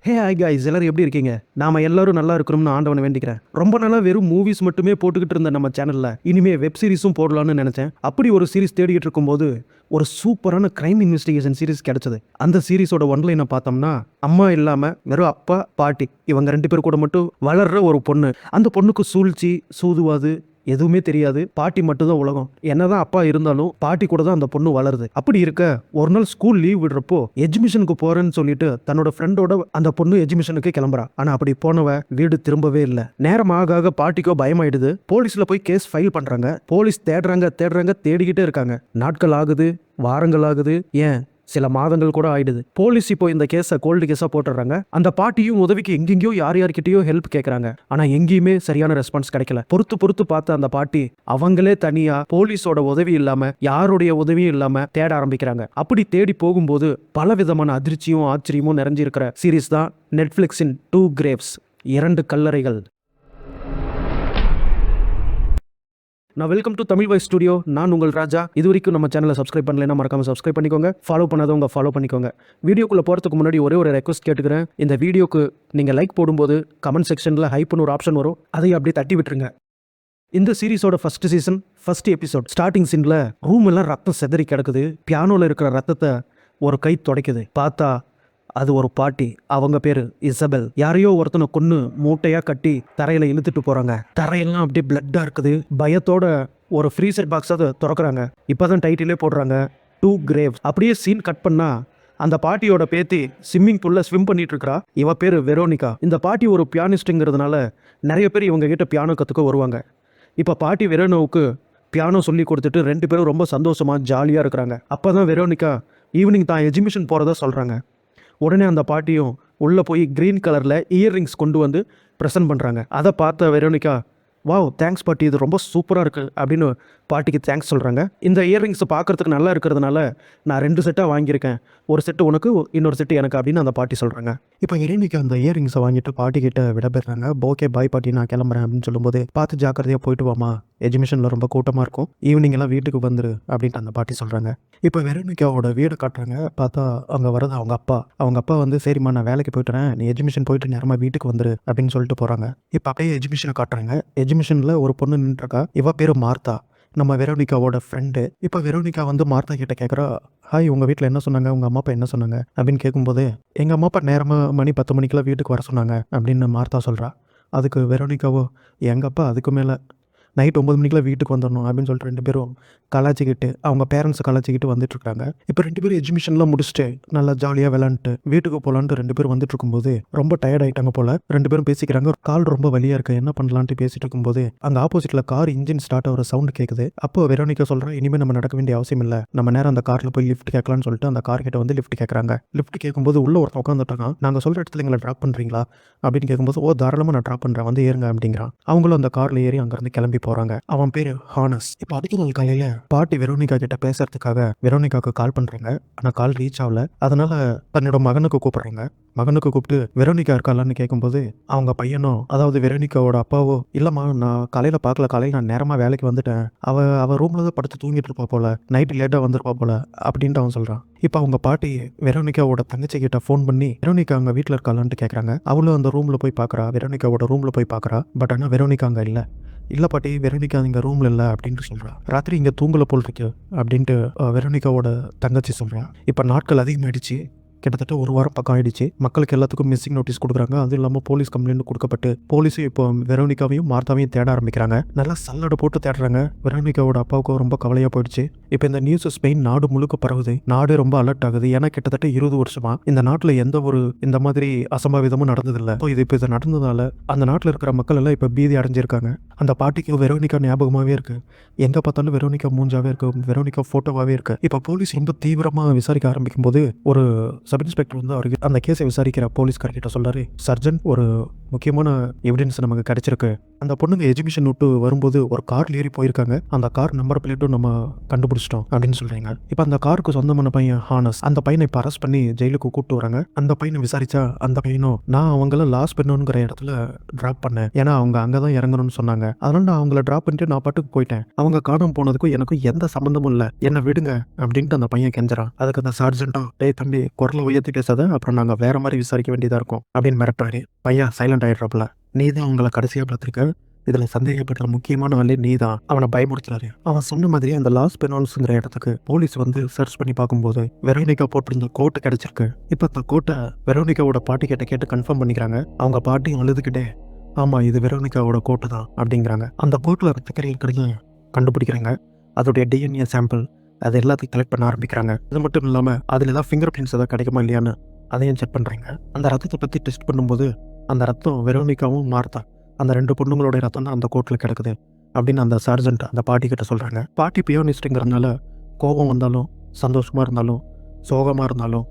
Hey hi guys, எல்லாரும் எப்படி இருக்கீங்க? நாம எல்லாரும் நல்லா இருக்கணும்னு ஆண்டவனை வேண்டிக்கிறேன். ரொம்ப நாளா வெறும் மூவிஸ் மட்டுமே போட்டுக்கிட்டு இருந்த நம்ம சேனல்ல இனிமே வெப் சீரிஸும் போடலாம்னு நினைச்சேன். அப்படி ஒரு சீரிஸ் தேடிக்கிட்டு இருக்கும்போது ஒரு சூப்பரான கிரைம் இன்வெஸ்டிகேஷன் சீரிஸ் கிடைச்சது. அந்த சீரிஸோட ஒன்லைனை பார்த்தோம்னா, அம்மா இல்லாம வெறும் அப்பா பாட்டி இவங்க 2 பேர் கூட மட்டும் வளர்ற ஒரு பொண்ணு. அந்த பொண்ணுக்கு சூழ்ச்சி சூதுவாது எதுவுமே தெரியாது. பாட்டி மட்டும்தான் உலகம். என்னதான் அப்பா இருந்தாலும் பாட்டி கூட தான் அந்த பொண்ணு வளருது. அப்படி இருக்க ஒரு நாள் ஸ்கூல் லீவ் விடுறப்போ எஜுகேஷனுக்கு போறேன்னு சொல்லிட்டு தன்னோட ஃப்ரெண்டோட அந்த பொண்ணு எஜுகேஷனுக்கு கிளம்புறா. ஆனா அப்படி போனவ வீடு திரும்பவே இல்லை. நேரம் ஆக பாட்டிக்கோ பயமாயிடுது. போலீஸ்ல போய் கேஸ் ஃபைல் பண்றாங்க. போலீஸ் தேடுறாங்க தேடிக்கிட்டே இருக்காங்க. நாட்கள் ஆகுது, வாரங்கள் ஆகுது, ஏன் சில மாதங்கள் கூட ஆயிடுது. போலீஸ் இப்போ இந்த கேஸை கோல்டு கேஸா போட்டுறாங்க. அந்த பாட்டியும் உதவிக்கு எங்கெங்கயோ யார்கிட்டயோ ஹெல்ப் கேட்கறாங்க. ஆனா எங்கேயுமே சரியான ரெஸ்பான்ஸ் கிடைக்கல. பொறுத்து பார்த்த அந்த பாட்டி அவங்களே தனியா போலீஸோட உதவி இல்லாம யாருடைய உதவியும் இல்லாம தேட ஆரம்பிக்கிறாங்க. அப்படி தேடி போகும்போது பல விதமான அதிர்ச்சியும் ஆச்சரியமும் நிறைஞ்சிருக்கிற சீரீஸ் தான் நெட்ஃபிளிக்ஸின் 2 Graves, 2 கல்லறைகள். நான் welcome to Tamil voice studio. நான் உங்கள் ராஜா. இது வரைக்கும் நம்ம சேனலை சப்ஸ்கிரைப் பண்ணலைன்னா மறக்காம சப்ஸ்கிரைப் பண்ணிக்கோங்க. ஃபாலோ பண்ணாதவங்க ஃபாலோ பண்ணிக்கோங்க. வீடியோக்குள்ள போகிறதுக்கு முன்னாடி ஒரே ஒரு ரெக்வஸ்ட் கேட்டுக்கிறேன். இந்த வீடியோக்கு நீங்கள் லைக் போடும்போது கமெண்ட் செக்ஷனில் ஹைப்னு ஒரு ஆப்ஷன் வரும். அதை அப்படியே தட்டி விட்டுருங்க. இந்த சீரிஸோட first season first episode starting சீனில் ரூம் எல்லாம் ரத்தம் செதறி கிடக்குது. பியானோவில் இருக்கிற ரத்தத்தை ஒரு கை துடைக்குது. பார்த்தா அது ஒரு பாட்டி. அவங்க பேரு இசபெல். யாரையோ ஒருத்தனை கொன்னு மூட்டையா கட்டி தரையில இழுத்துட்டு போறாங்க. தரையெல்லாம் அப்படியே பிளட்டா இருக்குது. பயத்தோட ஒரு ஃப்ரீசர் பாக்ஸ் அதை திறக்கிறாங்க. இப்பதான் டைட்டிலே போடுறாங்க 2 Graves. அப்படியே சீன் கட் பண்ணா அந்த பாட்டியோட பேத்தி ஸ்விம்மிங் பூல்ல ஸ்விம் பண்ணிட்டு இருக்கா. இவ பேரு வெரோனிகா. இந்த பாட்டி ஒரு பியானிஸ்ட்ங்கிறதுனால நிறைய பேர் இவங்க கிட்ட பியானோ கத்துக்க வருவாங்க. இப்ப பாட்டி வெரோனோவுக்கு பியானோ சொல்லி கொடுத்துட்டு 2 பேரும் ரொம்ப சந்தோஷமா ஜாலியா இருக்கிறாங்க. அப்பதான் வெரோனிகா ஈவினிங் தான் எஜுகேஷன் போறதா சொல்றாங்க. உடனே அந்த பாட்டியும் உள்ளே போய் க்ரீன் கலரில் இயர்ரிங்ஸ் கொண்டு வந்து ப்ரெசென்ட் பண்ணுறாங்க. அதை பார்த்த வெரோனிகா, வாவ் தேங்க்ஸ் பாட்டி, இது ரொம்ப சூப்பராக இருக்குது அப்படின்னு பாட்டிக்கு தேங்க்ஸ் சொல்கிறாங்க. இந்த இயர்ரிங்ஸ் பார்க்குறதுக்கு நல்லா இருக்கிறதுனால நான் 2 செட்டாக வாங்கியிருக்கேன். ஒரு செட்டு உனக்கு, இன்னொரு செட்டு எனக்கு அப்படின்னு அந்த பாட்டி சொல்கிறாங்க. இப்போ வெரோனிகா அந்த இயர்ரிங்ஸை வாங்கிட்டு பாட்டிக்கிட்ட விடப்பெறாங்க. ஓகே பாய் பாட்டி, நான் கிளம்புறேன் அப்படின்னு சொல்லும்போது, பார்த்து ஜாக்கிரதையாக போயிட்டு வாமா, எஜுகேஷனில் ரொம்ப கூட்டமாக இருக்கும், ஈவினிங் எல்லாம் வீட்டுக்கு வந்துரு அப்படின்ட்டு அந்த பாட்டி சொல்கிறாங்க. இப்போ வெரோனிகாவோட வீடு காட்டுறாங்க. பார்த்தா அங்கே வரது அவங்க அப்பா. அவங்க அப்பா வந்து, சரிம்மா நான் வேலைக்கு போயிட்டுறேன், நீ எஜுகேஷன் போயிட்டு நேரமாக வீட்டுக்கு வந்துரு அப்படின்னு சொல்லிட்டு போகிறாங்க. இப்போ அப்படியே எஜுகேஷனை காட்டுறாங்க. எஜுகேஷனில் ஒரு பொண்ணு நின்றுருக்கா. இவ பேர் மார்த்தா, நம்ம வெரோனிகாவோட ஃப்ரெண்டு. இப்போ வெரோனிகா வந்து மார்த்தா கிட்ட கேட்குறா, ஹாய் உங்கள் வீட்டில் என்ன சொன்னாங்க, உங்கள் அம்மா அப்பா என்ன சொன்னாங்க அப்படின்னு கேட்கும்போது, எங்கள் அம்மா அப்பா நேரமாக மணி 10 மணிக்கெல்லாம் வீட்டுக்கு வர சொன்னாங்க அப்படின்னு மார்த்தா சொல்கிறா. அதுக்கு வெரோனிகாவோ, எங்கள் அப்பா அதுக்கு மேலே நைட் 9 மணிக்கெலாம் வீட்டுக்கு வந்துடணும் அப்படின்னு சொல்லிட்டு 2 பேரும் கலாச்சிக்கிட்டு அவங்க பேரண்ட்ஸை கலாச்சிக்கிட்டு வந்துட்டுருக்காங்க. இப்போ 2 பேரும் எஜுகேஷன்லாம் முடிச்சுட்டு நல்லா ஜாலியாக விளாண்டுட்டு வீட்டுக்கு போகலான்ட்டு 2 பேரும் வந்துட்டு இருக்கும்போது ரொம்ப டயர்ட் ஆகிட்டாங்க போல். 2 பேரும் பேசிக்கிறாங்க. கால் ரொம்ப வலியாக இருக்குது, என்ன பண்ணலான்ட்டு பேசிட்டு இருக்கும்போது அங்கே ஆப்போசிட்டில் கார் இன்ஜின் ஸ்டார்ட் ஆகிற சவுண்டு கேட்குது. அப்போ வெரோனிகா சொல்கிறேன், இனிமேல் நம்ம நடக்க வேண்டிய அவசியம் இல்லை, நம்ம நேரம் அந்த காரில் போய் லிஃப்ட் கேட்கலான்னு சொல்லிட்டு அந்த கார் கிட்ட வந்து லிஃப்ட் கேட்குறாங்க. லிஃப்ட் கேட்கும்போது உள்ள ஒருத்தன் உட்காந்துட்டாங்க. நாங்கள் சொல்கிற இடத்துல எங்களை ட்ராப் பண்ணுறீங்களா அப்படின்னு கேட்கும்போது, ஓ தாராளமாக நான் ட்ராப் பண்ணுறேன், வந்து ஏறுங்க அப்படிங்கிறான். அவங்களும் அந்த காரில் ஏறி அங்கேருந்து கிளம்பி போகிறாங்க. அவன் பேர் ஹானஸ். இப்போ அடுத்த நாள் காலையில் பாட்டி வெரோனிகா கிட்ட பேசுறதுக்காக வெரோனிகாவுக்கு கால் பண்ணுறாங்க. ஆனால் கால் ரீச் ஆகல. அதனால தன்னோட மகனுக்கு கூப்பிடுறாங்க. மகனுக்கு கூப்பிட்டு வெரோனிகா இருக்காளான்னு கேட்கும்போது அவங்க பையனும், அதாவது வெரோனிகாவோட அப்பாவோ, இல்லைம்மா நான் காலையில் பார்க்கல, காலையில் நான் நேரமாக வேலைக்கு வந்துட்டேன், அவள் ரூமில் தான் படுத்து தூங்கிட்டு இருப்பா போல, நைட்டு லேட்டாக வந்துருப்பா போல அப்படின்ட்டு அவன் சொல்கிறான். இப்போ அவங்க பாட்டி வெரோனிகாவோட தங்கச்சி கிட்ட ஃபோன் பண்ணி வெரோனிகா அங்கே வீட்டில் இருக்காளான்ட்டு கேட்குறாங்க. அவளும் அந்த ரூமில் போய் பார்க்குறா, வெரோனிகாவோட ரூமில் போய் பார்க்குறா. பட் ஆனால் வெரோனிகா அங்கே இல்லை பாட்டி, வெரோனிகா இங்கே ரூமில் இல்லை அப்படின்ட்டு சொல்கிறா. ராத்திரி இங்கே தூங்கலை போல் இருக்கு அப்படின்ட்டு வெரோனிகாவோட தங்கச்சி சொல்கிறான். இப்போ நாட்கள் அதிகமாகிடுச்சு. கிட்டத்தட்ட 1 வாரம் பக்கம் ஆயிடுச்சு. மக்களுக்கு எல்லாத்துக்கும் மிஸ்ஸிங் நோட்டீஸ் கொடுக்குறாங்க. அதுவும் இல்லாமல் போலீஸ் கம்ப்ளைண்ட் கொடுக்கப்பட்டு போலீஸும் இப்போ வெரோனிகாவையும் மார்த்தாவையும் தேட ஆரம்பிக்கிறாங்க. நல்லா சல்லடை போட்டு தேடுறாங்க. வெரோனிகாவோட அப்பாவுக்கும் ரொம்ப கவலையாக போயிடுச்சு. இப்போ இந்த நியூஸ் ஸ்பெயின் நாடு முழுக்க பரவுது. நாடு ரொம்ப அலர்ட் ஆகுது. ஏன்னா கிட்டத்தட்ட 20 வருஷமா இந்த நாட்டில் எந்த ஒரு இந்த மாதிரி அசம்பாவிதமும் நடந்ததில்லை. இப்போ இது நடந்ததால அந்த நாட்டில் இருக்கிற மக்கள் எல்லாம் இப்போ பீதி அடைஞ்சிருக்காங்க. அந்த பாட்டிக்கு வெரோனிகா ஞாபகமாகவே இருக்கு. எங்கே பார்த்தாலும் வெரோனிகா மூஞ்சாவே இருக்கு, வெரோனிகா ஃபோட்டோவாகவே இருக்கு. இப்போ போலீஸ் ரொம்ப தீவிரமாக விசாரிக்க ஆரம்பிக்கும் போது ஒரு சப் இன்ஸ்பெக்டர் வந்து அவருக்கு அந்த கேஸை விசாரிக்கிற போலீஸ்கார்கிட்ட சொல்றாரு, சர்ஜன் ஒரு முக்கியமான எவிடன்ஸ் நமக்கு கிடைச்சிருக்கு அந்த பொண்ணுங்க எஜுகேஷன் விட்டு வரும்போது ஒரு கார்ல ஏறி போயிருக்காங்க. அந்த கார் நம்பர் பிளேட்டும் நம்ம கண்டுபிடிச்சிட்டோம் அப்படின்னு சொல்றீங்க. இப்போ அந்த காருக்கு சொந்தமான பையன் ஹானஸ், அந்த பையனை இப்போ அரெஸ்ட் பண்ணி ஜெயிலுக்கு கூப்பிட்டு வராங்க. அந்த பையனை விசாரிச்சா அந்த பையனும் நான் அவங்கள லாஸ் பண்ணணுங்கிற இடத்துல டிராப் பண்ணேன். ஏன்னா அவங்க அங்கதான் இறங்கணும்னு சொன்னாங்க. அதனால நான் அவங்கள டிராப் பண்ணிட்டு நான் பாட்டுக்கு போயிட்டேன். அவங்க காணாம போனதுக்கும் எனக்கும் எந்த சம்பந்தமும் இல்ல, என்ன விடுங்க அப்படின்ட்டு அந்த பையன் கெஞ்சறான். அதுக்கு அந்த சார்ஜென்ட்டும் டேய் தம்பி குரலை உயர்த்தி பேசாத, அப்புறம் நாங்க வேற மாதிரி விசாரிக்க வேண்டியதா இருக்கும் அப்படின்னு மிரட்டுறாரு. பையன் சைலண்ட் ஆயிடுறாப்புல. நீ தான் அவங்களை கடைசியா பார்த்திருக்க, இதுல சந்தேகப்படுற முக்கியமான ஆளே நீ தான். அவனை பயமுறுத்துறாரு. அவன் சொன்ன மாதிரி அந்த லாஸ் பெனால்ஸ்ங்கிற இடத்துக்கு போலீஸ் வந்து சர்ச் பண்ணி பார்க்கும்போது வெரோனிகா போட்டிருந்த கோட்டு கிடைச்சிருக்கு. இப்ப அந்த கோட்டை வெரோனிகாவோட பாட்டி கிட்ட கேட்டு கன்ஃபார்ம் பண்ணிக்கிறாங்க. அவங்க பாட்டியும் அழுதுகிட்டே ஆமா இது வெரோனிகாவோட கோட்டு தான் அப்படிங்கிறாங்க. அந்த கோட்டில் ரத்தக்கரை இருக்கிறது கண்டுபிடிக்கிறாங்க. அதோடைய டிஎன்ஏ சாம்பிள் அது எல்லாத்தையும் கலெக்ட் பண்ண ஆரம்பிக்கிறாங்க. அது மட்டும் இல்லாமல் அதில் ஏதாவது ஃபிங்கர் பிரிண்ட்ஸ் ஏதாவது கிடைக்குமா இல்லையான்னு அதையும் செக் பண்ணுறாங்க. அந்த ரத்தத்தை பற்றி டெஸ்ட் பண்ணும்போது அந்த ரத்தம் வெரோனிகாவும் மார்த்தா அந்த 2 பொண்ணுங்களோட ரத்தம் தான் அந்த கோர்ட்டில் கிடக்குது அப்படின்னு அந்த சார்ஜென்ட் அந்த பாட்டி கிட்ட சொல்கிறாங்க. பாட்டி பியானிஸ்ட்டுங்கிறதுனால கோபம் வந்தாலும் சந்தோஷமாக இருந்தாலும் சோகமாக இருந்தாலும்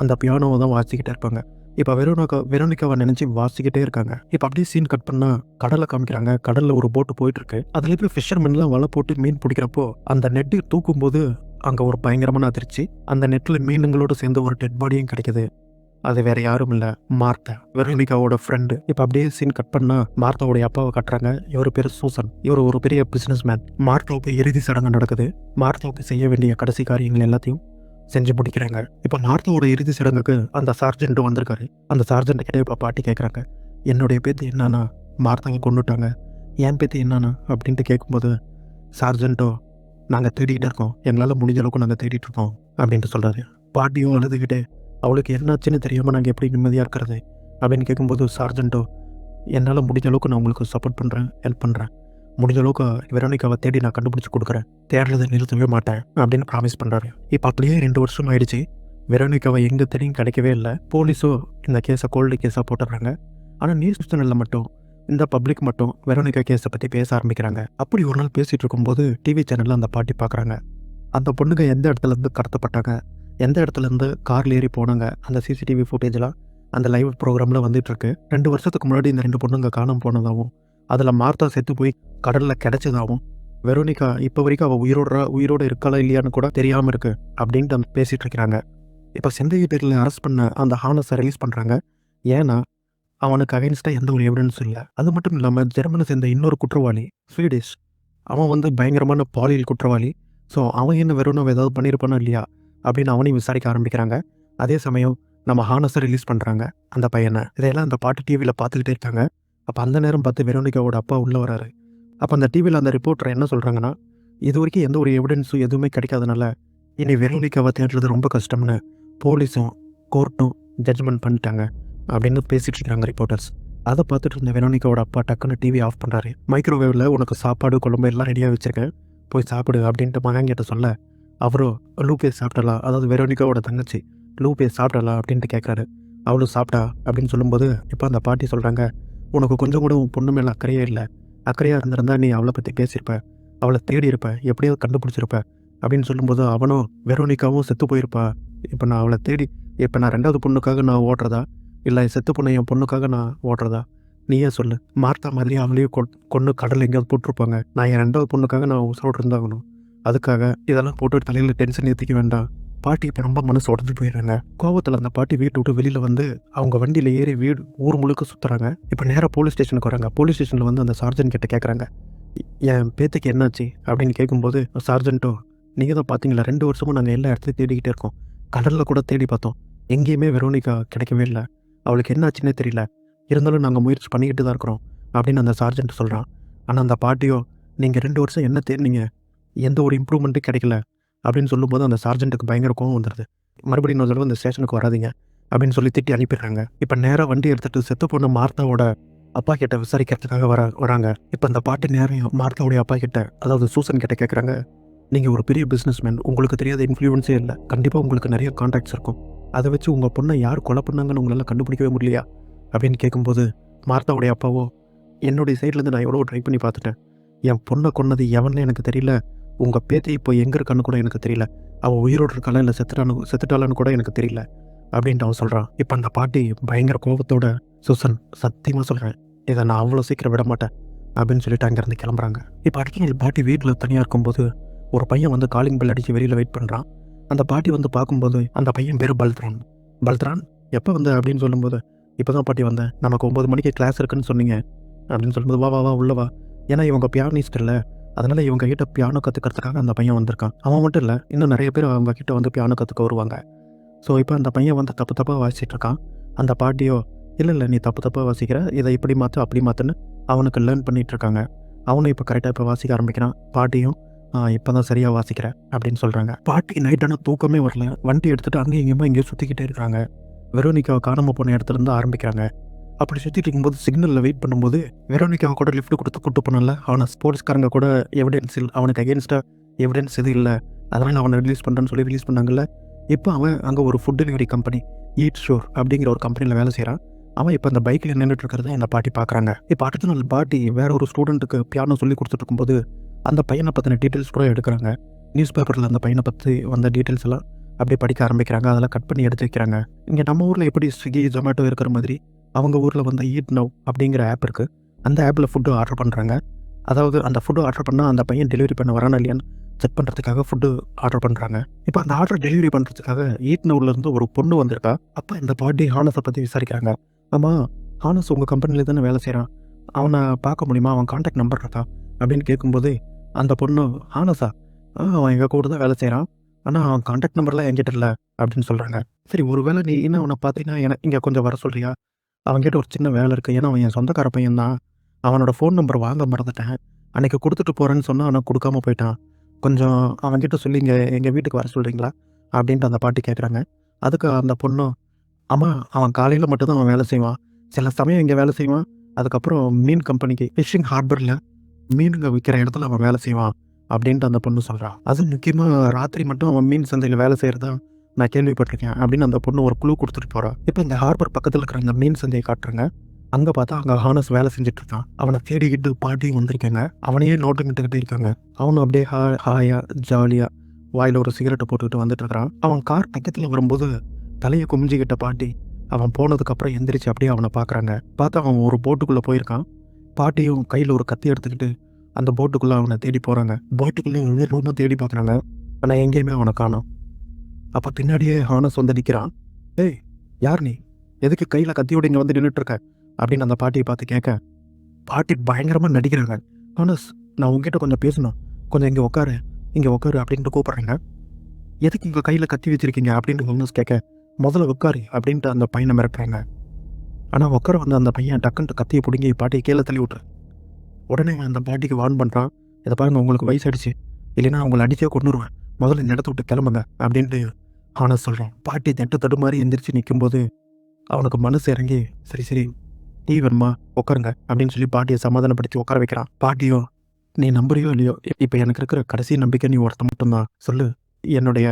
அந்த பியானோவை தான் வாசிக்கிட்டே இருப்பாங்க. இப்போ வெரோனிகாவை நினச்சி வாசிக்கிட்டே இருக்காங்க. இப்போ அப்படியே சீன் கட் பண்ணால் கடலை காமிக்கிறாங்க. கடலில் ஒரு போட்டு போயிட்டு இருக்கு. அதில் இருக்கிற ஃபிஷர்மென்லாம் வலை போட்டு மீன் பிடிக்கிறப்போ அந்த நெட்டு தூக்கும்போது அங்கே ஒரு பயங்கரமான அதிர்ச்சி. அந்த நெட்டில் மீனுங்களோடு சேர்ந்து ஒரு டெட் பாடியும் கிடைக்குது. அது வேற யாரும் இல்லை, மார்த்தா, வெரோனிகாவோட ஃப்ரெண்டு. இப்போ அப்படியே சீன் கட் பண்ணா மார்த்தாவுடைய அப்பாவை கட்டுறாங்க. இவர் பேர் சூசன். இவர் ஒரு பெரிய பிசினஸ் மேன். மார்த்தாவுக்கு இறுதி சடங்கு நடக்குது. மார்த்தாவுக்கு செய்ய வேண்டிய கடைசி காரியங்கள் எல்லாத்தையும் செஞ்சு முடிக்கிறாங்க. இப்போ மார்த்தாவோட இறுதி சடங்குக்கு அந்த சார்ஜென்ட்டும் வந்திருக்காரு. அந்த சார்ஜென்ட் கிட்டே இப்போ பாட்டி கேட்குறாங்க, என்னுடைய பேத்து என்னன்னா மார்த்தாவை கொண்டுட்டாங்க, என் பேத்து என்னன்னா அப்படின்ட்டு கேட்கும்போது சார்ஜென்ட்டோ நாங்கள் தேடிக்கிட்டே இருக்கோம், எங்களால் முடிஞ்ச அளவுக்கு நாங்கள் தேடிட்டு இருக்கோம் அப்படின்ட்டு சொல்கிறாரு. பாட்டியும் அழுதுகிட்டே அவளுக்கு என்னாச்சுன்னு தெரியாமல் நாங்கள் எப்படி நிம்மதியாக இருக்கிறது அப்படின்னு கேட்கும்போது சார்ஜென்ட்டோ என்னால் முடிஞ்ச அளவுக்கு நான் உங்களுக்கு சப்போர்ட் பண்ணுறேன், ஹெல்ப் பண்ணுறேன், முடிஞ்ச அளவுக்கு வெரோனிகாவை தேடி நான் கண்டுபிடிச்சி கொடுக்குறேன், தேடுறதை நிறுத்தவே மாட்டேன் அப்படின்னு ப்ராமிஸ் பண்ணுறாரு. இப்போ அப்படியே 2 வருஷம் ஆயிடுச்சு. வெரோனிகாவை எங்கே தேடியும் கிடைக்கவே இல்லை. போலீஸும் இந்த கேஸை கோல்டு கேஸாக போட்டுடுறாங்க. ஆனால் நியூஸ் சேனலில் மட்டும் இந்த பப்ளிக் மட்டும் வெரோனிகா கேஸை பற்றி பேச ஆரம்பிக்கிறாங்க. அப்படி ஒரு நாள் பேசிகிட்டு இருக்கும்போது டிவி சேனலில் அந்த பாட்டி பார்க்குறாங்க. அந்த பொண்ணுங்க எந்த இடத்துலேருந்து கடத்தப்பட்டாங்க, எந்த இடத்துலேருந்து காரில் ஏறி போனாங்க, அந்த சிசிடிவி ஃபுட்டேஜ்லாம் அந்த லைவ் ப்ரோக்ராமில் வந்துட்டுருக்கு. 2 வருஷத்துக்கு முன்னாடி இந்த 2 பொண்ணுங்க காணாமல் போனதாகவும் அதில் மார்த்தா செத்து போய் கடலில் கிடைச்சதாகவும் வெரோனிகா இப்போ வரைக்கும் அவள் உயிரோடு இருக்காளா இல்லையான்னு கூட தெரியாமல் இருக்கு அப்படின்ட்டு பேசிகிட்டு இருக்கிறாங்க. இப்போ செந்தகிட்டரில் அரெஸ்ட் பண்ண அந்த ஹானஸை ரிலீஸ் பண்ணுறாங்க. ஏன்னா அவனுக்கு அகைன்ஸ்டாக எந்த ஒரு எவிடன்ஸும் இல்லை. அது மட்டும் இல்லாமல் ஜெர்மனை சேர்ந்த இன்னொரு குற்றவாளி ஸ்வீடிஷ், அவன் வந்து பயங்கரமான பாலியல் குற்றவாளி. ஸோ அவன் என்ன வெரோனாவை ஏதாவது பண்ணியிருப்பானா இல்லையா அப்படின்னு அவனையும் விசாரிக்க ஆரம்பிக்கிறாங்க. அதே சமயம் நம்ம ஹானஸை ரிலீஸ் பண்ணுறாங்க, அந்த பையனை. இதையெல்லாம் அந்த பாட்டு டிவியில் பார்த்துக்கிட்டே இருக்காங்க. அப்போ அந்த நேரம் பார்த்து வெரோனிகாவோட அப்பா உள்ளே வராரு. அப்போ அந்த டிவியில் அந்த ரிப்போர்ட்டர் என்ன சொல்கிறாங்கன்னா, இது வரைக்கும் எந்த ஒரு எவிடன்ஸும் எதுவுமே கிடைக்காதனால இனி வெரோனிகாவை தேடுறது ரொம்ப கஷ்டம்னு போலீஸும் கோர்ட்டும் ஜட்ஜ்மெண்ட் பண்ணிட்டாங்க அப்படின்னு பேசிகிட்டு இருக்காங்க ரிப்போர்ட்டர்ஸ். அதை பார்த்துட்டு இருந்த வெரோனிகாவோட அப்பா டக்குன்னு டிவி ஆஃப் பண்ணுறாரு. மைக்ரோவேவில் உனக்கு சாப்பாடு குழம்பு எல்லாம் ரெடியாக வச்சுருக்கேன், போய் சாப்பிடு அப்படின்ட்டு மகன் கிட்ட சொல்ல, அவரும் லூபே சாப்பிடலாம், அதாவது வெரோனிகாவோட தங்கச்சி லூபே சாப்பிடலாம் அப்படின்ட்டு கேட்குறாரு. அவளும் சாப்பிட்டா அப்படின்னு சொல்லும்போது இப்போ அந்த பாட்டி சொல்கிறாங்க, உனக்கு கொஞ்சம் கூட உன் பொண்ணு மேலே அக்கறையே இல்லை, அக்கறையாக இருந்திருந்தா நீ அவளை பற்றி பேசியிருப்ப, அவளை தேடி இருப்ப, எப்படியாவது கண்டுபிடிச்சிருப்ப அப்படின்னு சொல்லும்போது அவனும் வெரோனிகாவும் செத்து போயிருப்பா, இப்போ நான் அவளை தேடி இப்போ நான் 2வது பொண்ணுக்காக நான் ஓடுறதா இல்லை செத்து பொண்ணு என் பொண்ணுக்காக நான் ஓடுறதா, நீயே சொல்லு. மார்த்தா மாதிரி அவளையும் கொண்டு கடல் எங்கேயாவது போட்டிருப்பாங்க, நான் என் 2வது பொண்ணுக்காக நான் உசுரோடு இருந்தாகணும், அதுக்காக இதெல்லாம் போட்டு தலையில் டென்ஷன் ஏற்றிக்க வேண்டாம். பாட்டி இப்போ ரொம்ப மனசு உடஞ்சி போயிடுறாங்க. கோவத்தில் அந்த பாட்டி வீட்டை விட்டு வெளியில் வந்து அவங்க வண்டியில் ஏறி ஊர் முழுக்க சுற்றுறாங்க. இப்போ நேராக போலீஸ் ஸ்டேஷனுக்கு வராங்க. போலீஸ் ஸ்டேஷனில் வந்து அந்த சார்ஜென்ட் கிட்ட கேட்குறாங்க, என் பேத்துக்கு என்னாச்சு அப்படின்னு கேட்கும்போது சார்ஜென்ட்டோ நீங்கள் தான் பார்த்தீங்களா 2 வருஷமும் நாங்கள் எல்லா இடத்துலையும் தேடிக்கிட்டே இருக்கோம், கடலில் கூட தேடி பார்த்தோம், எங்கேயுமே வெரோனிகா கிடைக்கவே இல்லை, அவளுக்கு என்னாச்சுன்னே தெரியல, இருந்தாலும் நாங்கள் முயற்சி பண்ணிக்கிட்டு தான் இருக்கிறோம் அப்படின்னு அந்த சார்ஜென்ட் சொல்கிறான். ஆனால் அந்த பாட்டியோ நீங்கள் 2 வருஷம் என்ன தேடினீங்க, எந்த ஒரு இம்ப்ரூவ்மெண்ட்டும் கிடைக்கல அப்படின்னு சொல்லும்போது அந்த சார்ஜென்ட்டுக்கு பயங்கர கோவம் வந்துடுது. மறுபடியும் இன்னொரு தடவை இந்த ஸ்டேஷனுக்கு வராதிங்க அப்படின்னு சொல்லி திட்டி அனுப்பிடுறாங்க. இப்போ நேராக வண்டி எடுத்துகிட்டு செத்து போன மார்த்தாவோட அப்பா கிட்ட விசாரிக்கிறதுக்காக வராங்க. இப்போ அந்த பாட்டி நேரம் மார்த்தாவுடைய அப்பா கிட்ட, அதாவது சூசன் கிட்ட கேட்குறாங்க, நீங்கள் ஒரு பெரிய பிஸ்னஸ் மேன், உங்களுக்கு தெரியாத இன்ஃப்ளூயன்ஸே இல்லை, கண்டிப்பாக உங்களுக்கு நிறைய கான்டாக்ட்ஸ் இருக்கும், அதை வச்சு உங்கள் பொண்ணை யார் கொலை பண்ணாங்கன்னு உங்களால் கண்டுபிடிக்கவே முடியலையா அப்படின்னு கேட்கும்போது மார்த்தாவுடைய அப்பாவோ, என்னுடைய சைட்லேருந்து நான் எவ்வளோ ட்ரை பண்ணி பார்த்துட்டேன், என் பொண்ணை கொன்னது எவன்னு எனக்கு தெரியல, உங்கள் பேத்தி இப்போ எங்கே இருக்கான்னு கூட எனக்கு தெரியல, அவள் உயிரோடு இருக்காளா இல்லை செத்துட்டாளான்னு கூட எனக்கு தெரியல அப்படின்ட்டு அவன் சொல்கிறான். இப்போ அந்த பாட்டி பயங்கர கோபத்தோட, சூசன் சத்தியமாக சொல்கிறேன், இதை நான் அவ்வளோ சீக்கிரம் விட மாட்டேன், அப்படின்னு சொல்லிட்டு அங்கேருந்து கிளம்புறாங்க. இப்போ அடுத்த நாள் பாட்டி வீட்டில் தனியாக இருக்கும்போது ஒரு பையன் வந்து காலிங் பெல் அடித்து வெளியில் வெயிட் பண்ணுறான். அந்த பாட்டி வந்து பார்க்கும்போது அந்த பையன் பேர் பல்த்ரான். பல்த்ரான் எப்போ வந்த அப்படின்னு சொல்லும்போது, இப்போ தான் பாட்டி வந்தேன், நமக்கு 9 மணிக்கு கிளாஸ் இருக்குன்னு சொன்னீங்க அப்படின்னு சொல்லும்போது, வா வா வா உள்ள வா, ஏன்னா இவங்க பியானிஸ்ட் இல்லை, அதனால் இவங்க கிட்ட பியானோ கற்றுக்கிறதுக்காக அந்த பையன் வந்திருக்கான். அவன் மட்டும் இல்லை, இன்னும் நிறைய பேர் அவங்க கிட்ட வந்து பியானோ கற்றுக்க வருவாங்க. ஸோ இப்போ அந்த பையன் வந்து தப்பு தப்பாக வாசிச்சுட்டு இருக்கான். அந்த பாட்டியோ, இல்லை நீ தப்பு தப்பாக வாசிக்கிற, இதை இப்படி மாற்று அப்படி மாற்றுன்னு அவனுக்கு லேர்ன் பண்ணிகிட்டு இருக்காங்க. அவனும் இப்போ கரெக்டாக இப்போ வாசிக்க ஆரம்பிக்கிறான். பாட்டியும் இப்போ தான் சரியாக வாசிக்கிற அப்படின்னு சொல்கிறாங்க. பாட்டி நைட்டான தூக்கமே வரல. வண்டி எடுத்துகிட்டு அங்கேயும் இங்கேயுமா எங்கேயும் சுற்றிக்கிட்டே இருக்கிறாங்க. வெரோனிக்காவை காணாமல் போன இடத்துலேருந்து ஆரம்பிக்கிறாங்க. அப்படி சுற்றிட்டு இருக்கும்போது சிக்னலில் வெயிட் பண்ணும்போது வெரோனிக்காவை கூட லிஃப்ட் கொடுத்து கூட்டு போனல, அவனை போலீஸ்காரங்க கூட எவிடன்ஸ் இல்லை, அவனுக்கு அகேன்ஸ்டாக எவிடன்ஸ் எதுவும் இல்லை, அதனால் அவனை ரிலீஸ் பண்ணுறேன்னு சொல்லி ரிலீஸ் பண்ணாங்கல்ல. இப்போ அவன் அங்கே ஒரு food delivery company eat sure அப்படிங்கிற ஒரு கம்பெனியில் வேலை செய்கிறான். அவன் இப்போ அந்த பைக்கில் நின்றுட்டு இருக்கிறத இந்த பாட்டி பார்க்குறாங்க. இப்போ அடுத்த நாள் பாட்டி வேற ஒரு ஸ்டூடெண்ட்டுக்கு பியானோ சொல்லி கொடுத்துட்டு இருக்கும்போது அந்த பையனை பற்றின டீட்டெயில்ஸ் கூட எடுக்கிறாங்க. நியூஸ் பேப்பரில் அந்த பையனை பற்றி வந்த டீட்டெயில்ஸ் எல்லாம் அப்படியே படிக்க ஆரம்பிக்கிறாங்க. அதெல்லாம் கட் பண்ணி எடுத்து வைக்கிறாங்க. இங்கே நம்ம ஊரில் எப்படி ஸ்விக்கி ஜொமேட்டோ இருக்கிற மாதிரி அவங்க ஊரில் வந்து ஈட் நவ் அப்படிங்கிற ஆப் இருக்குது. அந்த ஆப்பில் ஃபுட்டு ஆர்டர் பண்ணுறாங்க. அதாவது அந்த ஃபுட்டு ஆர்டர் பண்ணால் அந்த பையன் டெலிவரி பண்ண வரானா இல்லையான்னு செக் பண்ணுறதுக்காக ஃபுட்டு ஆர்டர் பண்ணுறாங்க. இப்போ அந்த ஆர்டர் டெலிவரி பண்ணுறதுக்காக ஈட் நவ்லேருந்து ஒரு பொண்ணு வந்திருக்கா. அப்போ இந்த பாட்டி ஹானஸை பற்றி விசாரிக்கிறாங்க. ஆமாம், ஹானஸ் உங்கள் கம்பெனியில் தானே வேலை செய்கிறான், அவனை பார்க்க முடியுமா, அவன் கான்டாக்ட் நம்பர் இருக்கா அப்படின்னு கேட்கும்போது அந்த பொண்ணு, ஹானஸா, அவன் எங்கள் கூட தான் வேலை செய்கிறான், ஆனால் அவன் கான்டாக்ட் நம்பர்லாம் என்கிட்ட இல்லை அப்படின்னு சொல்கிறாங்க. சரி, ஒரு வேளை நீ என்ன அவனை பார்த்தீங்கன்னா எனக்கு இங்கே கொஞ்சம் வர சொல்கிறியா, அவன்கிட்ட ஒரு சின்ன வேலை இருக்குது, ஏன்னா அவன் என் சொந்தக்கார பையன் தான், அவனோட ஃபோன் நம்பர் வாங்க மறந்துட்டேன், அன்றைக்கி கொடுத்துட்டு போகிறேன்னு சொன்னால் ஆனால் கொடுக்காம போயிட்டான், கொஞ்சம் அவன்கிட்ட சொல்லி இங்கே எங்கள் வீட்டுக்கு வர சொல்கிறீங்களா அப்படின்ட்டு அந்த பாட்டி கேட்குறாங்க. அதுக்கு அந்த பொண்ணும், ஆமாம், அவன் காலையில் மட்டும்தான் அவன் வேலை செய்வான், சில சமயம் இங்கே வேலை செய்வான், அதுக்கப்புறம் மீன் கம்பெனிக்கு ஃபிஷ்ஷிங் ஹார்பரில் மீனுங்க விற்கிற இடத்துல அவன் வேலை செய்வான் அப்படின்ட்டு அந்த பொண்ணு சொல்கிறான். அது முக்கியமாக ராத்திரி மட்டும் அவன் மீன் சந்தையில் வேலை செய்கிறதா நான் கேள்விப்பட்டிருக்கேன் அப்படின்னு அந்த பொண்ணு ஒரு குழு கொடுத்துட்டு போகிறான். இப்போ இந்த ஹார்பர் பக்கத்தில் இருக்கிற அந்த மீன் சந்தையை காட்டுறாங்க. அங்கே பார்த்தா அங்கே ஹானஸ் வேலை செஞ்சுட்டு இருக்கான். அவனை தேடிக்கிட்டு பாட்டியும் வந்திருக்காங்க. அவனையே நோட்டுக்கிட்டு இருக்காங்க. அவனும் அப்படியே ஹாயாக ஜாலியாக வாயில் ஒரு சிகரெட்டை போட்டுக்கிட்டு வந்துட்டு இருக்கிறான். அவன் கார் பக்கத்தில் வரும்போது தலையை குமிஞ்சிக்கிட்ட பாட்டி அவன் போனதுக்கப்புறம் எந்திரிச்சு அப்படியே அவனை பார்க்குறாங்க. பார்த்தா அவன் ஒரு போட்டுக்குள்ளே போயிருக்கான். பாட்டியும் கையில் ஒரு கத்தி எடுத்துக்கிட்டு அந்த போட்டுக்குள்ளே அவனை தேடி போகிறாங்க. போட்டுக்குள்ளே ரொம்ப தேடி பார்க்குறாங்க. ஆனால் எங்கேயுமே அவனை காணோம். அப்போ பின்னாடியே ஹானஸ் வந்து நிற்கிறான். ஏய், யார் நீ, எதுக்கு கையில் கத்தியோடு இங்கே வந்து நின்றுட்டுருக்க அப்படின்னு அந்த பாட்டியை பார்த்து கேட்க, பாட்டி பயங்கரமாக நடிக்கிறாங்க. ஹானஸ், நான் உங்ககிட்ட கொஞ்சம் பேசணும், கொஞ்சம் இங்கே உட்காரு அப்படின்ட்டு கூப்பிட்றேங்க. எதுக்கு இங்கே கையில் கத்தி வச்சுருக்கீங்க அப்படின்ட்டு ஹானஸ் கேட்க, முதல்ல உட்காரு அப்படின்ட்டு அந்த பையனை மிரட்டுறாங்க. ஆனால் உட்கார வந்து அந்த பையன் டக்குன்ட்டு கத்தியை பிடுங்கி பாட்டியை கீழே தள்ளி விட்ரு. உடனே அந்த பாட்டிக்கு வார்ன் பண்ணுறான். இதை பாருங்கள், உங்களுக்கு வயசாயிடுச்சு, இல்லைன்னா அவங்களை அடிச்சே கொண்டுருவேன், முதல்ல இந்த இடத்த விட்டு கிளம்புங்க அப்படின்ட்டு ஹானஸ் சொல்கிறான். பாட்டி தட்டு மாதிரி எந்திரிச்சு நிற்கும்போது அவனுக்கு மனசு இறங்கி, சரி டீ வேணுமா, உட்காருங்க அப்படின்னு சொல்லி பாட்டியை சமாதானப்படுத்தி உட்கார வைக்கிறான். பாட்டியோ, நீ நம்புறியோ இல்லையோ, இப்போ எனக்கு இருக்கிற கடைசி நம்பிக்கை நீ ஒருத்த மட்டும்தான், சொல்லு, என்னுடைய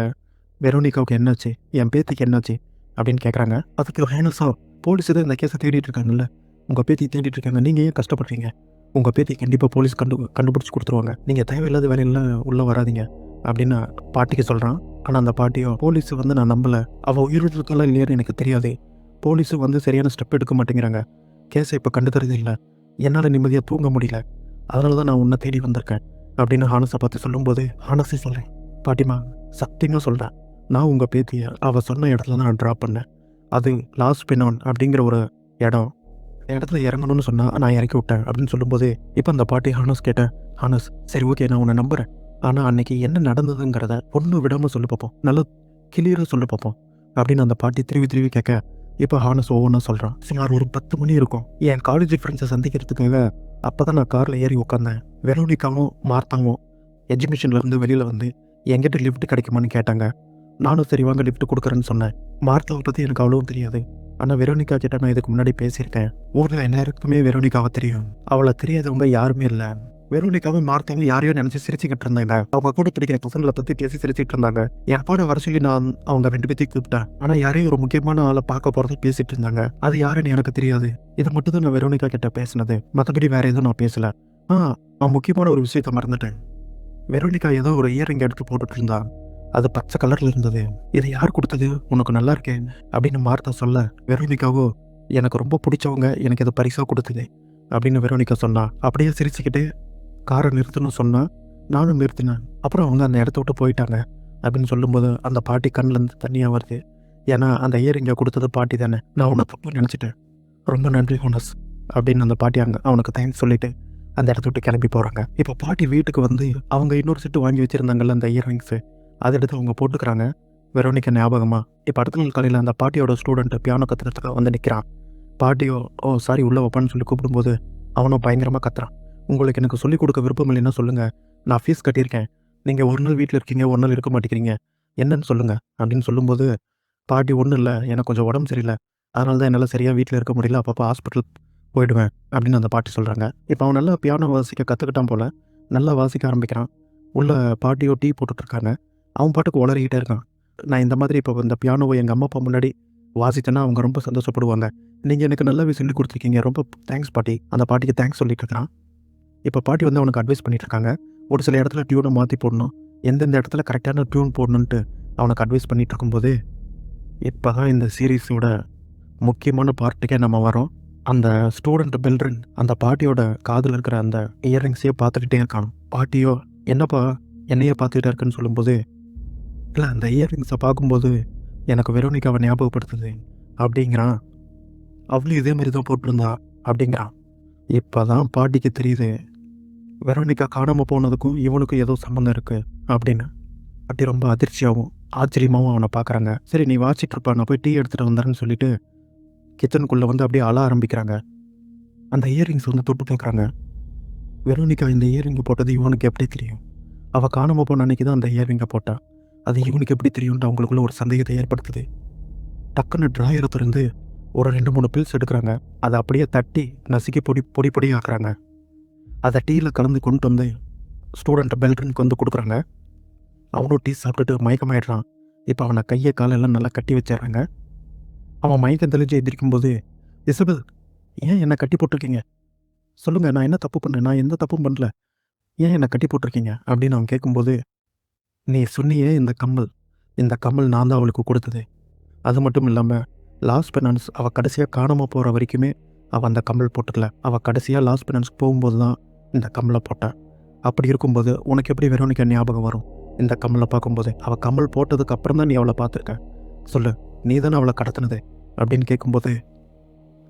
வெரோனிகாவுக்கு என்னாச்சு, என் பேத்திக்கு என்னாச்சு அப்படின்னு கேட்குறாங்க. அதுக்கு ஹானஸா, போலீஸ் தான் இந்த கேஸை தேடிட்டு இருக்காங்கல்ல, உங்கள் பேத்தி தேடிட்டு இருக்காங்க, நீங்கள் ஏன் கஷ்டப்படுறீங்க, உங்கள் பேத்தி கண்டிப்பாக போலீஸ் கண்டுபிடிச்சி கொடுத்துருவாங்க, நீங்கள் தேவையில்லாத வேலையெல்லாம் உள்ளே வராதிங்க அப்படின்னு பாட்டிக்கு சொல்கிறான். ஆனால் அந்த பாட்டியோ, போலீஸ் வந்து நான் நம்பலை, அவள் உயிரோடு இருக்காளா இல்லையான்னு எனக்கு தெரியாது, போலீஸு வந்து சரியான ஸ்டெப் எடுக்க மாட்டேங்கிறாங்க, கேஸை இப்போ கண்டுத்தரது இல்லை, என்னால் நிம்மதியாக தூங்க முடியல, அதனால தான் நான் உன்னை தேடி வந்திருக்கேன் அப்படின்னு ஹானஸை பார்த்து சொல்லும்போது, ஹானஸே சொல்கிறேன், பாட்டிமா சத்தியமாக சொல்கிறேன், நான் உங்கள் பேத்தியை அவள் சொன்ன இடத்துல தான் நான் ட்ராப் பண்ணேன், அது லாஸ் பெனான் அப்படிங்கிற ஒரு இடம், இடத்துல இறங்கணும்னு சொன்னால் நான் இறக்கி விட்டேன் அப்படின்னு சொல்லும்போது, இப்போ அந்த பாட்டி ஹானஸ் கேட்டேன். ஹானஸ், சரி ஓகே, நான் உன்னை நம்புகிறேன், ஆனால் அன்னைக்கு என்ன நடந்ததுங்கிறத பொண்ணு விடாமல் சொல்லி பார்ப்போம், நல்லா கிளியராக சொல்லி பார்ப்போம் அப்படின்னு அந்த பாட்டி திருவி கேட்க, இப்போ ஹானஸ் ஒவ்வொன்றா சொல்கிறான். சுமார் ஒரு 10 மணி இருக்கும். என் காலேஜ் ஃப்ரெண்ட்ஸை சந்திக்கிறதுக்காக அப்போ தான் நான் காரில் ஏறி உட்காந்தேன். வெரோனிகாவும் மார்த்தாவும் எஜுகேஷன்லேருந்து வெளியில் வந்து என்கிட்ட லிஃப்ட் கிடைக்குமான்னு கேட்டாங்க. நானும் சரி வாங்க லிஃப்ட் கொடுக்குறேன்னு சொன்னேன். மார்த்தாவை பற்றி எனக்கு அவ்வளோவும் தெரியாது, ஆனால் வெரோனிகா கிட்ட நான் இதுக்கு முன்னாடி பேசியிருக்கேன். ஊரில் எல்லாருக்குமே வெரோனிகாவை தெரியும், அவளை தெரியாதவங்க யாருமே இல்லை. வெரோனிகாவும் மார்த்தாவும் யாரையோ நினச்சி சிரிச்சுக்கிட்டு இருந்தாங்க. அவங்க கூட படிக்கிற பசங்களை பற்றி பேசி சிரிச்சிட்டு இருந்தாங்க. என் அப்பாவோட வர சொல்லி நான் அவங்க 2 பேர்த்தையும் கூப்பிட்டேன். ஆனால் யாரையும் ஒரு முக்கியமான ஆளை பார்க்க போகிறத பேசிட்டு இருந்தாங்க. அது யாருன்னு எனக்கு தெரியாது. இதை மட்டும் தான் நான் வெரோனிகா கிட்ட பேசினது, மற்றபடி வேற எதுவும் நான் பேசலை. நான் முக்கியமான ஒரு விஷயத்த மறந்துட்டேன். வெரோனிகா ஏதோ ஒரு இயரிங் எடுத்து போட்டுட்டு இருந்தா, அது பச்சை கலரில் இருந்தது. இதை யார் கொடுத்தது, உனக்கு நல்லா இருக்கேன் அப்படின்னு மார்த்தா சொல்ல, வெரோனிகாவோ, எனக்கு ரொம்ப பிடிச்சவங்க எனக்கு இதை பரிசாக கொடுத்தது, அப்படின்னு வெரோனிகா சொன்னா. அப்படியே சிரிச்சுக்கிட்டு காரை நிறுத்தணும்னு சொன்னா, நானும் நிறுத்தினேன். அப்புறம் அவங்க அந்த இடத்த விட்டு போயிட்டாங்க அப்படின்னு சொல்லும்போது அந்த பாட்டி கண்ணிலேருந்து தண்ணியாக வருது. ஏன்னா அந்த இயரிங்கை கொடுத்தது பாட்டி தானே. நான் உன்னை தப்பு நினச்சிட்டேன், ரொம்ப நன்றி ஹோனஸ் அப்படின்னு அந்த பாட்டி அவனுக்கு தேங்க்ஸ் சொல்லிட்டு அந்த இடத்த விட்டு கிளம்பி போகிறாங்க. இப்போ பாட்டி வீட்டுக்கு வந்து அவங்க இன்னொரு செட்டு வாங்கி வச்சுருந்தாங்கல்ல அந்த இயரிங்ஸு, அதை எடுத்து அவங்க போட்டுக்கிறாங்க வெரோனிகா ஞாபகமாக. இப்போ அடுத்த நாள் காலையில் அந்த பாட்டியோட ஸ்டூடெண்ட்டு பியானோ கற்றுக்கிறதுக்காக வந்து நிற்கிறான். பாட்டியோ சாரி உள்ளே வைப்பான்னு சொல்லி கூப்பிடும்போது அவனும் பயங்கரமாக கத்துறான். உங்களுக்கு எனக்கு சொல்லிக் கொடுக்க விருப்பம் இல்லைன்னா சொல்லுங்கள், நான் ஃபீஸ் கட்டியிருக்கேன், நீங்கள் ஒரு நாள் வீட்டில் இருக்கீங்க ஒரு நாள் இருக்க மாட்டேங்கிறீங்க, என்னன்னு சொல்லுங்கள் அப்படின்னு சொல்லும்போது பாட்டி ஒன்றும் இல்லை, எனக்கு கொஞ்சம் உடம்பு சரியில்லை, அதனால தான் என்னால் சரியாக வீட்டில் இருக்க முடியல, அப்பப்போ ஹாஸ்பிட்டல் போயிடுவேன் அப்படின்னு அந்த பாட்டி சொல்கிறாங்க. இப்போ அவன் நல்லா பியானோ வாசிக்க கற்றுக்கிட்டான் போல், நல்லா வாசிக்க ஆரம்பிக்கிறான். உள்ள பாட்டியோ டீ போட்டுட்ருக்காங்க. அவன் பாட்டுக்கு உளறிக்கிட்டே இருக்கான். நான் இந்த மாதிரி இப்போ இந்த பியானோவை எங்கள் அம்மா அப்பா முன்னாடி வாசித்தேன்னா அவங்க ரொம்ப சந்தோஷப்படுவாங்க, நீங்கள் எனக்கு நல்லாவே சொல்லி கொடுத்துருக்கீங்க, ரொம்ப தேங்க்ஸ் பாட்டி. அந்த பாட்டிக்கு தேங்க்ஸ் சொல்லிட்டு இருக்கிறான். இப்போ பாட்டி வந்து அவனுக்கு அட்வைஸ் பண்ணிகிட்ருக்காங்க. ஒரு சில இடத்துல டியூனை மாற்றி போடணும், எந்தெந்த இடத்துல கரெக்டான டியூன் போடணுன்ட்டு அவனுக்கு அட்வைஸ் பண்ணிகிட்டு இருக்கும்போது இப்போ தான் இந்த சீரீஸோட முக்கியமான பார்ட்டுக்கே நம்ம வரோம். அந்த ஸ்டூடெண்ட் பெல்ரின் அந்த பாட்டியோட காதில் இருக்கிற அந்த இயரிங்ஸையே பார்த்துக்கிட்டே இருக்கான். பாட்டியோ என்னப்பா என்னையே பார்த்துக்கிட்டே இருக்குன்னு சொல்லும்போது, இல்லை அந்த இயரிங்ஸை பார்க்கும்போது எனக்கு வெரோனிகாவை ஞாபகப்படுத்துது அப்படிங்கிறான். அவளும் இதே மாதிரி தான் போட்டிருந்தா அப்படிங்கிறான். இப்போ தான் பாட்டிக்கு தெரியுது வெரோனிகா காணாமல் போனதுக்கும் இவனுக்கும் ஏதோ சம்மந்தம் இருக்குது அப்படின்னு. பாட்டி ரொம்ப அதிர்ச்சியாகவும் ஆச்சரியமாகவும் அவனை பார்க்குறாங்க. சரி நீ வாசிட்டு இருப்பா, நான் போய் டீ எடுத்துகிட்டு வந்தேன்னு சொல்லிட்டு கிச்சனுக்குள்ளே வந்து அப்படியே அழ ஆரம்பிக்கிறாங்க. அந்த இயரிங்ஸ் வந்து தொட்டு பார்க்குறாங்க. வெரோனிகா இந்த இயரிங்கை போட்டது இவனுக்கு எப்படி தெரியும்? அவள் காணாமல் போன அன்றைக்கி தான் அந்த இயரிங்கை போட்டான், அது இவனுக்கு எப்படி தெரியும்னு அவங்களுக்குள்ள ஒரு சந்தேகத்தை ஏற்படுத்துது. டக்குன்னு ட்ராயரை திறந்து ஒரு 2-3 பில்ஸ் எடுக்கிறாங்க. அதை அப்படியே தட்டி நசுக்கி பொடி பொடி ஆக்குறாங்க. அதை டீயில் கலந்து கொண்டு வந்து ஸ்டூடெண்ட் பெல்ரினுக்கு வந்து கொடுக்குறாங்க. அவனும் டீ சாப்பிட்டுட்டு மயக்கமாயிடுறான். இப்போ அவனை கையை காலெல்லாம் நல்லா கட்டி வச்சிடுறாங்க. அவன் மயக்கம் தெளிஞ்சு எந்திரிக்கும்போது, இசபெல் ஏன் என்னை கட்டி போட்டிருக்கீங்க, சொல்லுங்கள், நான் என்ன தப்பு பண்ணேன், நான் எந்த தப்பும் பண்ணல, ஏன் என்னை கட்டி போட்டிருக்கீங்க அப்படின்னு அவன் கேட்கும்போது, நீ சொன்னியே இந்த கம்மல் நான் தான் அவளுக்கு கொடுத்தது, அது மட்டும் இல்லாமல் லாஸ்ட் பெனான்ஸ் அவள் கடைசியாக காணாமல் போகிற வரைக்குமே அவள் அந்த கம்மல் போட்டுக்கல, அவள் கடைசியாக லாஸ்ட் பெனான்ஸ்க்கு போகும்போது தான் இந்த கம்மலை போட்டான். அப்படி இருக்கும்போது உனக்கு எப்படி வெரோனிகா ஞாபகம் வரும் இந்த கம்மலை பார்க்கும்போது? அவள் கம்மல் போட்டதுக்கு அப்புறம் தான் நீ அவளை பார்த்துருக்க, சொல்லு, நீ தானே அவளை கடத்தினது அப்படின்னு கேட்கும்போது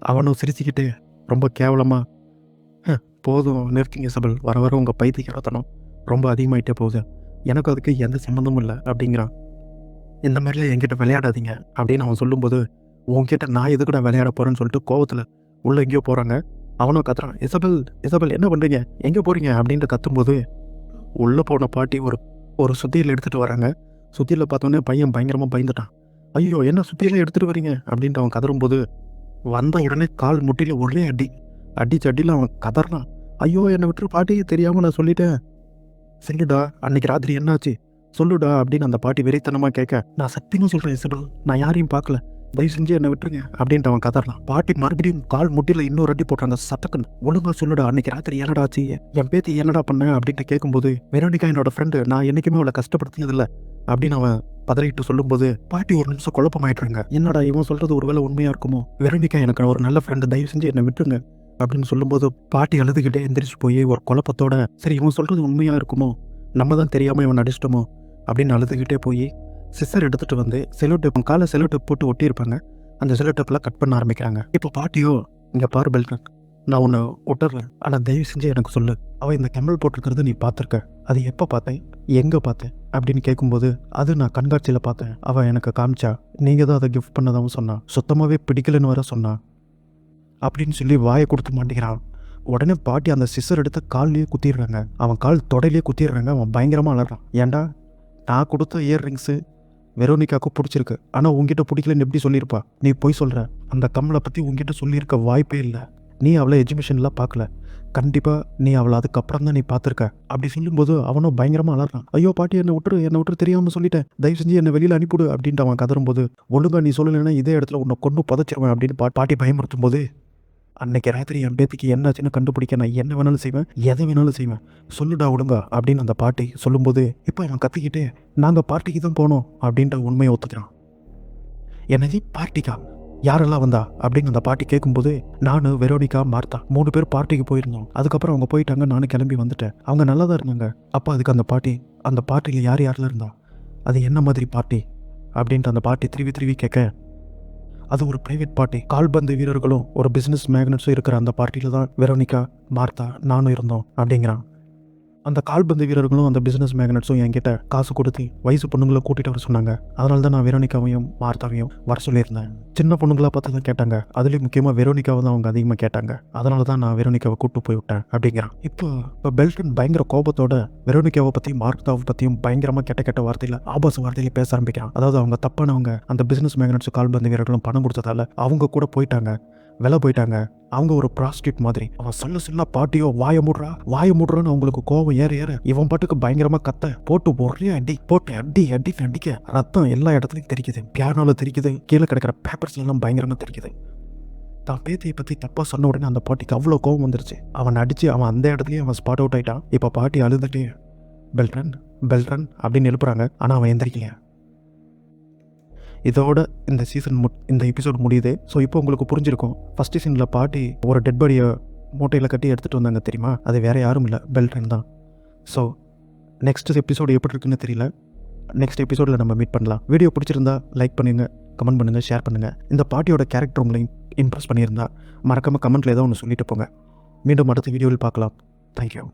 அவனும் சிரிச்சுக்கிட்டு ரொம்ப கேவலமாக, போதும் நிறுத்திங்க சபல், வர வர உங்கள் பைத்தியக்காரத்தனம் ரொம்ப அதிகமாகிட்டே போகுது, எனக்கு அதுக்கு எந்த சம்மந்தமும் இல்லை அப்படிங்கிறான். இந்த மாதிரிலாம் என்கிட்ட விளையாடாதீங்க அப்படின்னு அவன் சொல்லும்போது, உன்கிட்ட நான் எது கூட விளையாட போகிறேன்னு சொல்லிட்டு கோவத்தில் உள்ளே எங்கேயோ போகிறாங்க. அவனும் கத்துறான், இசபெல் என்ன பண்ணுறீங்க, எங்கே போகிறீங்க அப்படின்ட்டு கத்தும்போது உள்ளே போன பாட்டி ஒரு சுத்தியில் எடுத்துகிட்டு வராங்க. சுத்தியில் பார்த்தோன்னே பையன் பயங்கரமாக பயந்துட்டான். ஐயோ என்ன சுத்தியில் எடுத்துகிட்டு வரீங்க அப்படின்ட்டு அவன் கதறும்போது வந்த உடனே கால் முட்டியில் ஒரே அடியில் அவன் கதறான். ஐயோ என்னை விட்டு பாட்டி, தெரியாமல் நான் சொல்லிட்டேன், சொல்லுடா அன்னைக்கு ராத்திரி என்னாச்சு சொல்லுடா அப்படின்னு அந்த பாட்டி வெறித்தனமாக கேட்க, நான் சத்தியமாக சொல்கிறேன் இசபெல், நான் யாரையும் பார்க்கல, தயவு செஞ்சு என்னை விட்டுருங்க அப்படின்ட்டு அவன் கதறலாம். பாட்டி மறுபடியும் கால் முட்டியில் இன்னொரு அடி போட்டாங்க. சட்டக்குன்னு ஒழுங்கா சொல்லுடா அன்னைக்கு ராத்திரி என்னடா ஆச்சு, என் பேத்தி என்னடா பண்ண அப்படின்ட்டு கேட்கும்போது, வெரோனிகா என்னோட ஃப்ரெண்டு, நான் என்றைக்குமே அவளை கஷ்டப்படுத்தினதில்லை அப்படின்னு அவன் பதறிட்டு சொல்லும்போது பாட்டி ஒரு நிமிஷம் குழப்பமாயிட்டுறாங்க. என்னடா இவன் சொல்கிறது ஒருவேளை உண்மையாக இருக்குமோ, வெரோனிகா எனக்கு ஒரு நல்ல ஃப்ரெண்டு, தயவு செஞ்சு என்னை விட்டுருங்க அப்படின்னு சொல்லும்போது பாட்டி அழுதுகிட்டே எந்திரிச்சு போய் ஒரு குழப்பத்தோட, சரி இவன் சொல்கிறது உண்மையாக இருக்குமோ, நம்ம தான் தெரியாமல் இவன் அடிச்சிட்டோமோ அப்படின்னு அழுதுகிட்டே போய் சிஸ்டர் எடுத்துகிட்டு வந்து செலோடேப் காலை செலோடேப் போட்டு ஒட்டியிருப்பாங்க, அந்த செலோடேப்லாம் கட் பண்ண ஆரம்பிக்கிறாங்க. இப்போ பாட்டியோ, இங்கே பாரு பெல்ரின், நான் உன்னை விட்டுறேன், ஆனால் தயவு செஞ்சு எனக்கு சொல்லு, அவள் இந்த கம்மல் போட்டிருக்கிறது நீ பார்த்துருக்க, அது எப்போ பார்த்தேன், எங்கே பார்த்தேன் அப்படின்னு கேட்கும்போது, அது நான் கண்காட்சியில் பார்த்தேன், அவள் எனக்கு காமிச்சா, நீங்கள் தான் அதை கிஃப்ட் பண்ணதாகவும் சொன்னான், சுத்தமாகவே பிடிக்கலன்னு வர சொன்னான் அப்படின்னு சொல்லி வாயை கொடுத்து மாட்டேங்கிறான். உடனே பாட்டி அந்த சிஸ்டர் எடுத்து கால்லேயே குத்திடுறாங்க, அவன் கால் தொடையிலேயே குத்திடுறாங்க. அவன் பயங்கரமாக அலறான். ஏன்டா நான் கொடுத்த இயர்ரிங்ஸு வெரோனிகாவுக்கு பிடிச்சிருக்கு, ஆனால் உங்ககிட்ட பிடிக்கலன்னு எப்படி சொல்லியிருப்பா, நீ போய் சொல்கிற, அந்த கம்மலை பற்றி உங்ககிட்ட சொல்லியிருக்க வாய்ப்பே இல்லை, நீ அவளை எஜுகேஷன்லாம் பார்க்கல, கண்டிப்பாக நீ அவளை அதுக்கப்புறம் தான் நீ பார்த்துருக்க அப்படி சொல்லும்போது அவனும் பயங்கரமாக அலறான். ஐயோ பாட்டி என்னை விட்டுரு தெரியாமல் சொல்லிட்டேன், தயவு செஞ்சு என்னை வெளியில் அனுப்பிவிடு அப்படின்ட்டு அவன் கதறும்போது, ஒழுங்கா நீ சொல்லலைன்னா இதே இடத்துல உன்னை கொண்டு புதைச்சிருவேன் அப்படின்னு பாட்டி பயமுறுத்தும் போது, அன்னைக்கு ராத்திரி என் பேத்திக்கு என்னாச்சுன்னு கண்டுபிடிக்க நான் என்ன வேணாலும் செய்வேன், எதை வேணாலும் செய்வேன், சொல்லுடா ஒழுங்கா அப்படின்னு அந்த பாட்டி சொல்லும்போது, இப்போ அவன் கத்திக்கிட்டே நாங்கள் பார்ட்டிக்கு தான் போனோம் அப்படின்ற உண்மையை ஒத்துக்கிறான். என்னது பார்ட்டிக்கா, யாரெல்லாம் வந்தா அப்படின்னு அந்த பாட்டி கேட்கும்போது, நான், வெரோனிகா, மார்த்தா 3 பேர் பார்ட்டிக்கு போயிருந்தோம். அதுக்கப்புறம் அவங்க போயிட்டாங்க. நானும் கிளம்பி வந்துட்டேன். அவங்க நல்லா தான் இருந்தாங்க. அப்போ அதுக்கு அந்த பார்ட்டியில் யாரெல்லாம் இருந்தா, அது என்ன மாதிரி பார்ட்டி அப்படின்ட்டு அந்த பாட்டி திருவி கேட்க, அது ஒரு பிரைவேட் பார்ட்டி. கால்பந்து வீரர்களும் ஒரு பிஸ்னஸ் மேக்னட்ஸும் இருக்கிற அந்த பார்ட்டியில் தான் வெரோனிகா, மார்த்தா, நானும் இருந்தோம் அப்படிங்கிறான். அந்த கால்பந்து வீரர்களும் அந்த பிஸ்னஸ் மேக்னட்ஸும் என்கிட்ட காசு கொடுத்து வயசு பொண்ணுங்களை கூட்டிகிட்டு வர சொன்னாங்க. அதனால தான் நான் வெரோனிகாவையும் மார்த்தாவையும் வர சொல்லியிருந்தேன். சின்ன பொண்ணுங்களா பார்த்து தான் கேட்டாங்க. அதுலேயும் முக்கியமாக வெரோனிகாவை தான் அவங்க அதிகமாக கேட்டாங்க. அதனால தான் நான் வெரோனிகாவை கூப்பிட்டு போய் விட்டேன் அப்படிங்கிறான். இப்போ பெல்டன் பயங்கர கோபத்தோட வெரோனிகாவை பற்றியும் மார்த்தாவை பற்றியும் பயங்கரமாக கெட்ட வார்த்தையில் ஆபாச வார்த்தையில் பேச ஆரம்பிக்கிறான். அதாவது அவங்க தப்பானவங்க, அந்த பிஸ்னஸ் மேக்னட்ஸும் கால்பந்து வீரர்களும் பணம் கொடுத்ததால அவங்க கூட போயிட்டாங்க, வெளில போயிட்டாங்க. அவங்க ஒரு ப்ராஸ்டியூட் மாதிரி. அவன் சொல்ல பாட்டியோ வாய மூடுறான்னு அவங்களுக்கு கோவம் ஏற இவன் பாட்டுக்கு பயங்கரமா கத்த போட்டு ஒரே அடிக்க ரத்தம் எல்லா இடத்துலையும் தெரிக்குது. பியானோல தெரிக்குது, கீழே கிடக்கிற பேப்பர்ஸ்ல எல்லாம் பயங்கரமா தெரிக்குது. தான் பேத்தியை பத்தி தப்பா சொன்ன உடனே அந்த பாட்டிக்கு அவ்வளோ கோவம் வந்துருச்சு. அவன் அடிச்சு அவன் அந்த இடத்துலயே அவன் ஸ்பாட் அவுட் ஆயிட்டான். இப்போ பாட்டி அழுதுட்டு பெல்ட்ரன் அப்படின்னு எழுப்புறாங்க. ஆனா அவன் எந்திரிக்கலையா. இதோட இந்த எபிசோட் முடியுது. ஸோ இப்போ உங்களுக்கு புரிஞ்சிருக்கும், ஃபஸ்ட்டு சீனில் பாட்டி ஒரு டெட் பாடியை மூட்டையில் கட்டி எடுத்துகிட்டு வந்தாங்க தெரியுமா, அது வேறு யாரும் இல்லை, பெல்ட்ரன் தான். ஸோ நெக்ஸ்ட் எபிசோடு எப்படி இருக்குன்னு தெரியல. நெக்ஸ்ட் எபிசோடில் நம்ம மீட் பண்ணலாம். வீடியோ பிடிச்சிருந்தா லைக் பண்ணுங்கள், கமெண்ட் பண்ணுங்கள், ஷேர் பண்ணுங்கள். இந்த பாட்டியோட கேரக்டர் உங்களை இம்ப்ரெஸ் பண்ணியிருந்தா மறக்காமல் கமெண்ட்டில் ஏதோ ஒன்று சொல்லிட்டு போங்க. மீண்டும் அடுத்த வீடியோவில் பார்க்கலாம். தேங்க்யூ.